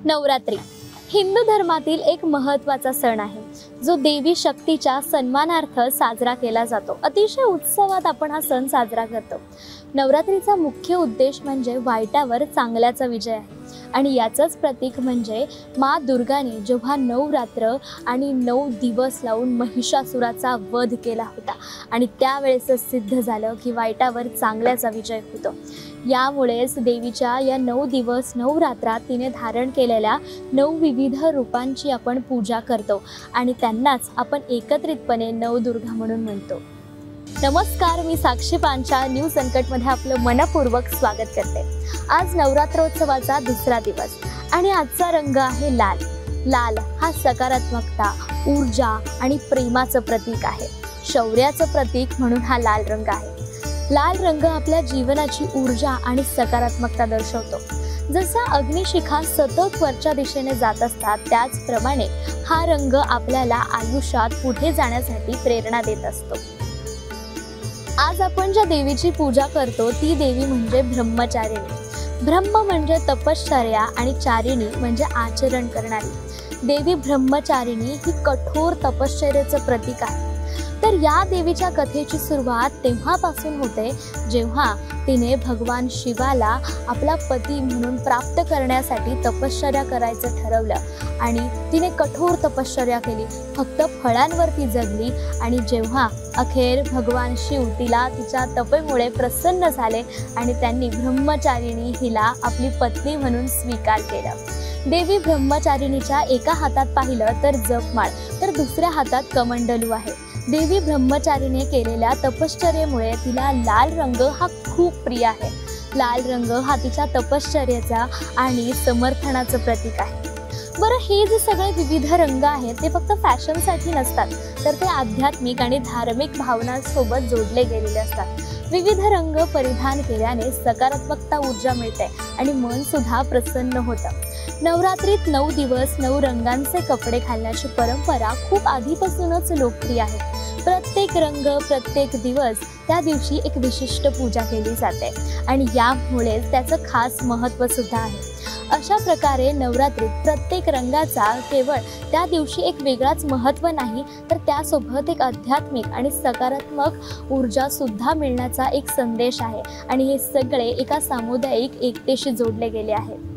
नवरात्री हिंदू धर्मातील एक महत्त्वाचा सण आहे, जो देवी शक्तीच्या सन्मानार्थ साजरा केला जातो। अतिशय उत्सवात आपण हा सण साजरा करतो। नवरात्रीचा मुख्य उद्देश म्हणजे वाईटावर चांगल्याचा विजय आहे आणि याचंच प्रतीक म्हणजे माँ दुर्गाने जेव्हा 9 रात्र आणि 9 दिवस लावून महिषासुराचा वध केला होता आणि त्यावेळेस सिद्ध झालं की वाईटावर चांगल्याचा विजय होतो। यामुळेच देवीच्या या 9 दिवस 9 रात्रात तिने धारण केलेल्या 9 विविध रूपांची आपण पूजा करतो आणि त्यांनाच आपण एकत्रितपणे नवदुर्गा म्हणून म्हणतो। नमस्कार, मी साक्षी पांचाळ न्यूज अनकटमध्ये आपलं मनपूर्वक स्वागत करते। आज नवरात्रोत्सवाचा दुसरा दिवस आणि आजचा रंग आहे लाल। लाल हा सकारात्मकता, ऊर्जा आणि प्रेमाचं प्रतीक आहे। शौर्याचं प्रतीक म्हणून हा लाल रंग आहे। लाल रंग आपल्या जीवनाची ऊर्जा आणि सकारात्मकता दर्शवतो। जसा अग्निशिखा सतत वरच्या दिशेने जात असतात, त्याचप्रमाणे हा रंग आपल्याला आयुष्यात पुढे जाण्यासाठी प्रेरणा देत असतो। आज आपण ज्या देवीची पूजा करतो ती देवी म्हणजे ब्रह्मचारिणी। ब्रह्म म्हणजे तपश्चर्या आणि चारिणी म्हणजे आचरण करणारी। देवी ब्रह्मचारिणी ही कठोर तपश्चर्याचं प्रतीक आहे। तर या देवीच्या कथेची सुरुवात तेव्हापासून होते जेव्हा तिने भगवान शिवाला आपला पती म्हणून प्राप्त करण्यासाठी तपश्चर्या करायचं ठरवलं आणि तिने कठोर तपश्चर्या केली, फक्त फळांवरती जगली आणि जेव्हा अखेर भगवान शिव तिला तिच्या तपेमुळे प्रसन्न झाले आणि त्यांनी ब्रह्मचारिणी हिला आपली पत्नी म्हणून स्वीकार केला। देवी ब्रह्मचारिणीच्या एका हातात पाहिलं तर जपमाळ तर दुसऱ्या हातात कमंडलू आहे। देवी ब्रह्मचारीने केलेल्या तपश्चर्येमुळे तिला लाल रंग हा खूप प्रिय आहे। लाल रंग हा तिच्या तपश्चर्याचा आणि समर्थनाचं प्रतीक आहे। बरं, हे जे सगळे विविध रंग आहेत ते फक्त फॅशनसाठी नसतात, तर ते आध्यात्मिक आणि धार्मिक भावनांसोबत जोडले गेलेले असतात। विविध रंग परिधान केल्याने सकारात्मकता, ऊर्जा मिळते आणि मन सुद्धा प्रसन्न होतं। नवरात्रीत 9 दिवस 9 रंगांचे कपडे घालण्याची परंपरा खूप आधीपासूनच लोकप्रिय आहे। प्रत्येक रंग, प्रत्येक दिवस त्या दिवशी एक विशिष्ट पूजा केली जाते आणि यामुळे त्याचं खास महत्त्व सुद्धा आहे। अशा प्रकारे नवरात्रीत प्रत्येक रंगाचा केवळ त्या दिवशी एक वेगळाच महत्त्व नाही, तर त्यासोबत एक आध्यात्मिक आणि सकारात्मक ऊर्जा सुद्धा मिळण्याचा एक संदेश आहे आणि हे सगळे एका सामुदायिक एकतेशी जोडले गेले आहेत।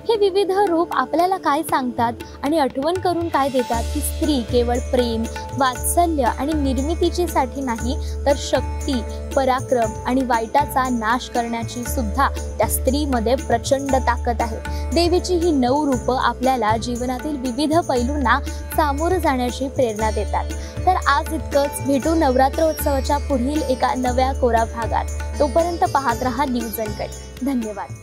हे विविध रूप आपल्याला काय सांगतात आणि आठवण करून काय देतात की स्त्री केवळ प्रेम, वात्सल्य आणि निर्मितीसाठी नाही, तर शक्ती, पराक्रम आणि वाईटाचा नाश करण्याची सुद्धा त्या स्त्रीमध्ये प्रचंड ताकद आहे। देवीची ही 9 रूपं आपल्याला जीवनातील विविध पैलूंना सामोरं जाण्याची प्रेरणा देतात। तर आज इतकंच, भेटू नवरात्रोत्सवाच्या पुढील एका नव्या कोरा भागात। तोपर्यंत पाहत रहा न्यूज अनकट। धन्यवाद।